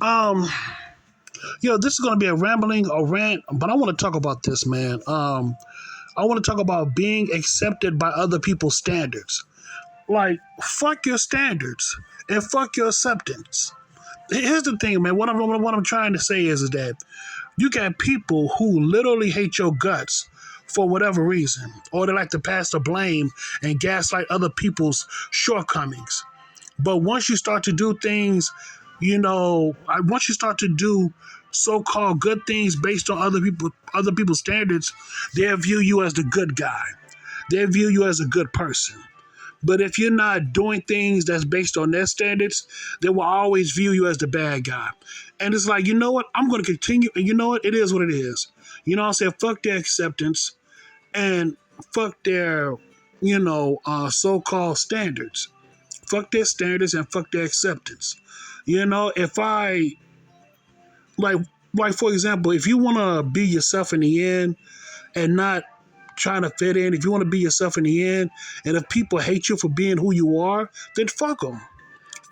Um, this is gonna be a rambling, a rant, but I want to talk about this, man. I want to talk about being accepted by other people's standards. Like, fuck your standards and fuck your acceptance. Here's the thing, man. What I'm trying to say is that you got people who literally hate your guts for whatever reason, or they like to pass the blame and gaslight other people's shortcomings. But once you start to do things, once you start to do so-called good things based on other people's standards, they'll view you as the good guy. They view you as a good person. But if you're not doing things that's based on their standards, they will always view you as the bad guy. And it's like, you know what? I'm going to continue. And you know what? It is what it is. You know what I'm saying? Fuck their acceptance and fuck their, so-called standards. Fuck their standards and fuck their acceptance. If I, like, for example, if you want to be yourself in the end and not trying to fit in, if you want to be yourself in the end, and if people hate you for being who you are, then fuck them.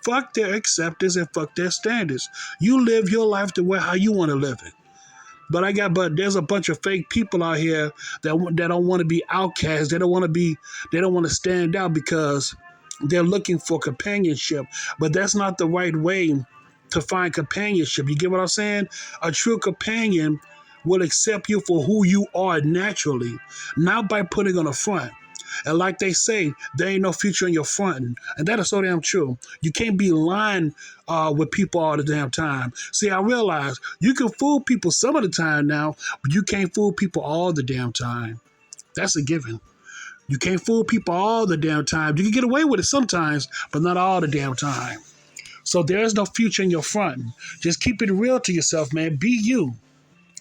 Fuck their acceptance and fuck their standards. You live your life the way how you want to live it. But there's a bunch of fake people out here that don't want to be outcasts. They don't want to stand out because they're looking for companionship. But that's not the right way to find companionship. You get what I'm saying? A true companion will accept you for who you are naturally, not by putting on a front. And like they say, there ain't no future in your fronting. And that is so damn true. You can't be lying with people all the damn time. See, I realize you can fool people some of the time now, but you can't fool people all the damn time. That's a given. You can't fool people all the damn time. You can get away with it sometimes, but not all the damn time. So there's no future in your fronting. Just keep it real to yourself, man. Be you.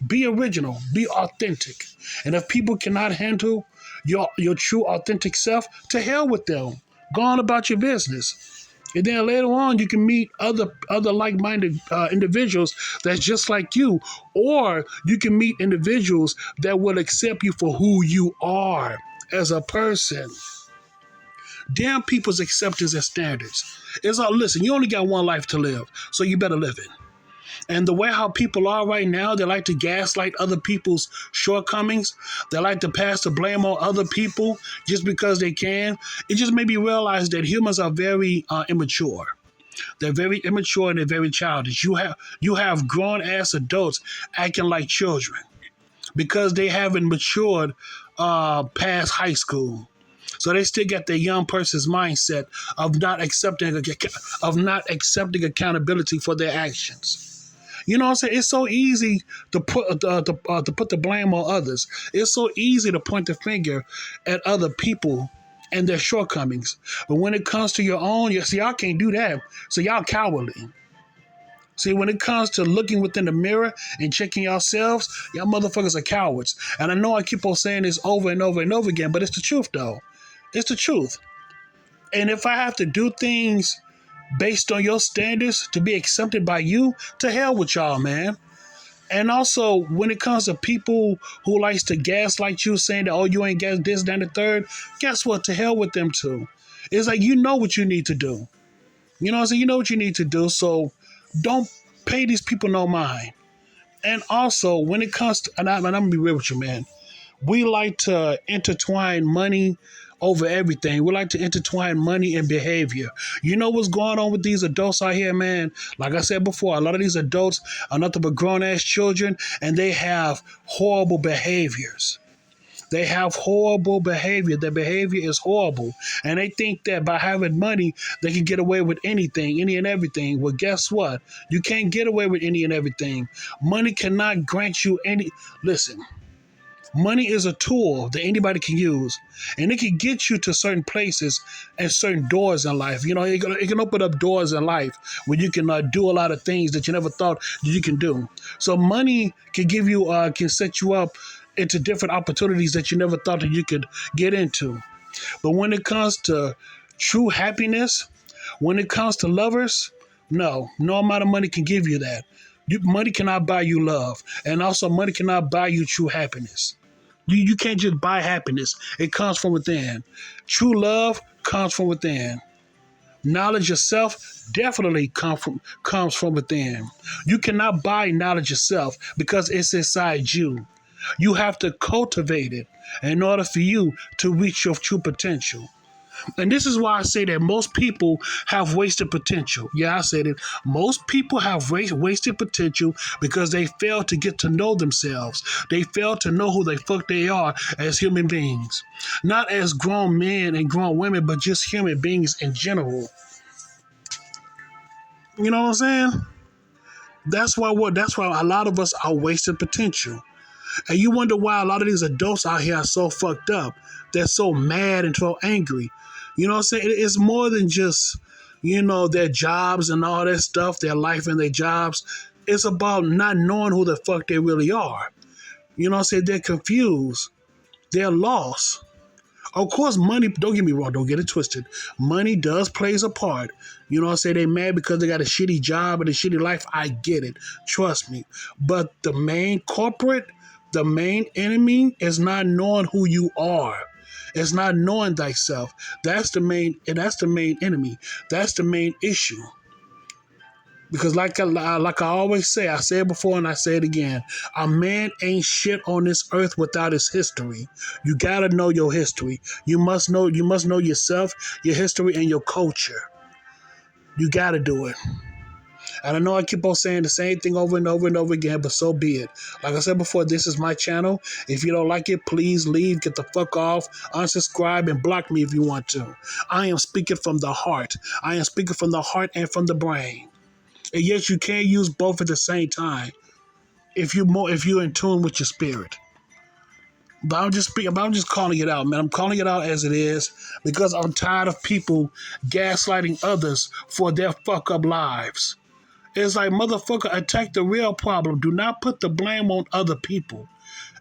Be original. Be authentic. And if people cannot handle your true authentic self, to hell with them. Go on about your business. And then later on, you can meet other like-minded individuals that's just like you. Or you can meet individuals that will accept you for who you are as a person. Damn people's acceptance and standards. It's all, listen, you only got one life to live, so you better live it. And the way how people are right now, they like to gaslight other people's shortcomings. They like to pass the blame on other people just because they can. It just made me realize that humans are very immature. They're very immature and they're very childish. You have grown ass adults acting like children because they haven't matured past high school. So they still got their young person's mindset of not accepting accountability for their actions. You know what I'm saying? It's so easy to put the blame on others. It's so easy to point the finger at other people and their shortcomings. But when it comes to your own, y'all can't do that. So y'all cowardly. See, when it comes to looking within the mirror and checking yourselves, y'all motherfuckers are cowards. And I know I keep on saying this over and over and over again, but it's the truth, though. It's the truth. And if I have to do things based on your standards to be accepted by you, to hell with y'all, man. And also, when it comes to people who likes to gaslight you, saying that, oh, you ain't got this, that, and the third, guess what? To hell with them, too. It's like, you know what you need to do. You know what I'm saying? You know what you need to do, so don't pay these people no mind. And also, when it comes to, and I'm going to be real with you, man, we like to intertwine money over everything. We like to intertwine money and behavior. You know what's going on with these adults out here, man? Like I said before, a lot of these adults are nothing but grown-ass children, and they have horrible behaviors. They have horrible behavior. Their behavior is horrible. And they think that by having money, they can get away with anything, any and everything. Well, guess what? You can't get away with any and everything. Money cannot grant you any... Listen. Money is a tool that anybody can use, and it can get you to certain places and certain doors in life. You know, it can open up doors in life where you can do a lot of things that you never thought you can do. So money can give you, can set you up into different opportunities that you never thought that you could get into. But when it comes to true happiness, when it comes to lovers, no amount of money can give you that. Money cannot buy you love, and also money cannot buy you true happiness. You can't just buy happiness. It comes from within. True love comes from within. Knowledge yourself definitely comes from within. You cannot buy knowledge yourself because it's inside you. You have to cultivate it in order for you to reach your true potential. And this is why I say that most people have wasted potential. Yeah, I said it. Most people have wasted potential because they fail to get to know themselves. They fail to know who the fuck they are as human beings. Not as grown men and grown women, but just human beings in general. You know what I'm saying? That's why a lot of us are wasting potential. And you wonder why a lot of these adults out here are so fucked up. They're so mad and so angry. You know what I'm saying? It's more than just, their jobs and all that stuff, their life and their jobs. It's about not knowing who the fuck they really are. You know what I'm saying? They're confused. They're lost. Of course, money, don't get me wrong, don't get it twisted. Money does plays a part. You know what I'm saying? They mad because they got a shitty job and a shitty life. I get it. Trust me. But the main enemy is not knowing who you are. It's not knowing thyself. That's the main enemy. That's the main issue. Because like I always say, I said it before and I say it again, a man ain't shit on this earth without his history. You gotta know your history. You must know yourself, your history, and your culture. You gotta do it. And I know I keep on saying the same thing over and over and over again, but so be it. Like I said before, this is my channel. If you don't like it, please leave, get the fuck off, unsubscribe, and block me if you want to. I am speaking from the heart. I am speaking from the heart and from the brain. And yes, you can use both at the same time if you're in tune with your spirit. But I'm just calling it out, man. I'm calling it out as it is because I'm tired of people gaslighting others for their fuck up lives. It's like, motherfucker, attack the real problem. Do not put the blame on other people.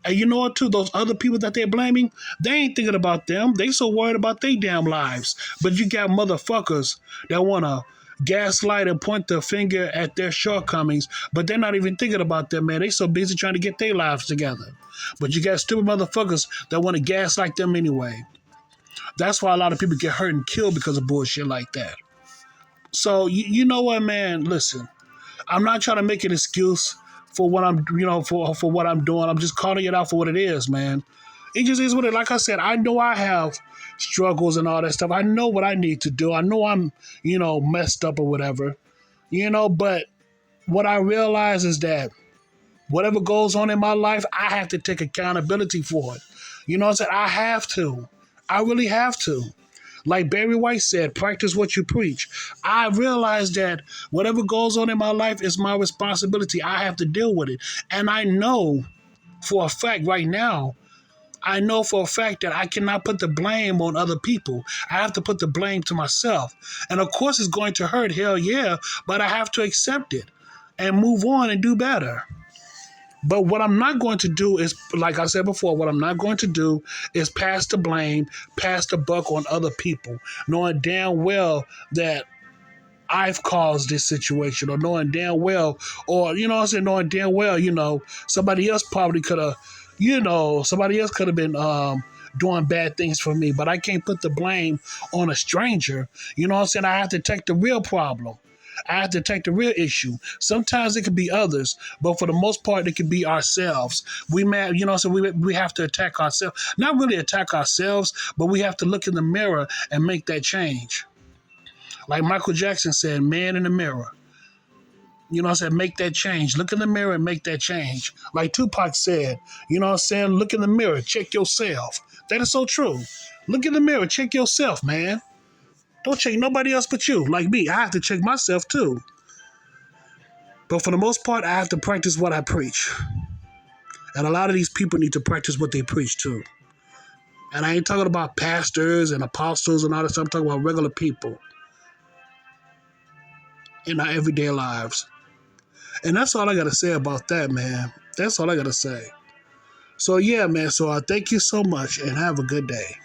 And you know what, too? Those other people that they're blaming, they ain't thinking about them. They so worried about their damn lives. But you got motherfuckers that want to gaslight and point the finger at their shortcomings, but they're not even thinking about them, man. They so busy trying to get their lives together. But you got stupid motherfuckers that want to gaslight them anyway. That's why a lot of people get hurt and killed because of bullshit like that. So, you know what, man? Listen. I'm not trying to make an excuse for what I'm, for what I'm doing. I'm just calling it out for what it is, man. It just is what it. Like I said, I know I have struggles and all that stuff. I know what I need to do. I know I'm, messed up or whatever, But what I realize is that whatever goes on in my life, I have to take accountability for it. You know what I'm saying? I have to. I really have to. Like Barry White said, practice what you preach. I realize that whatever goes on in my life is my responsibility. I have to deal with it. And I know for a fact right now, that I cannot put the blame on other people. I have to put the blame to myself. And of course it's going to hurt, hell yeah, but I have to accept it and move on and do better. But what I'm not going to do is, like I said before, what I'm not going to do is pass the blame, pass the buck on other people, knowing damn well that I've caused this situation, or knowing damn well, or, knowing damn well, somebody else probably could have, somebody else could have been doing bad things for me, but I can't put the blame on a stranger. You know what I'm saying? I have to take the real problem. I have to take the real issue. Sometimes it could be others, but for the most part, it could be ourselves. So we have to attack ourselves. Not really attack ourselves, but we have to look in the mirror and make that change. Like Michael Jackson said, man in the mirror. You know what I'm saying? Make that change. Look in the mirror and make that change. Like Tupac said, you know what I'm saying? Look in the mirror, check yourself. That is so true. Look in the mirror, check yourself, man. Don't check nobody else but you. Like me, I have to check myself too. But for the most part, I have to practice what I preach. And a lot of these people need to practice what they preach too. And I ain't talking about pastors and apostles and all that stuff. I'm talking about regular people in our everyday lives. And that's all I got to say about that, man. That's all I got to say. So, yeah, man. So, I thank you so much and have a good day.